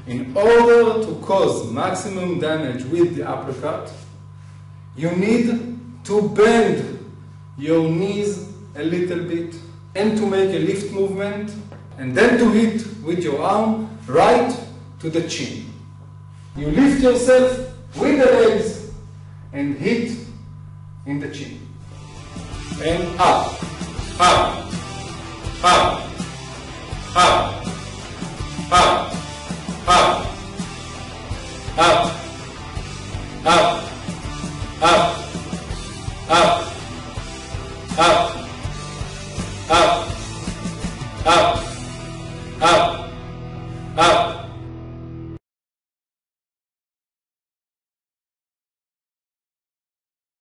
in order to cause maximum damage with the uppercut, you need to bend your knees a little bit and to make a lift movement, and then to hit with your arm right to the chin. You lift yourself with the legs and hit in the chin. And up, up, up, up, up, up, up, up, up, up, up, up, up, up, up.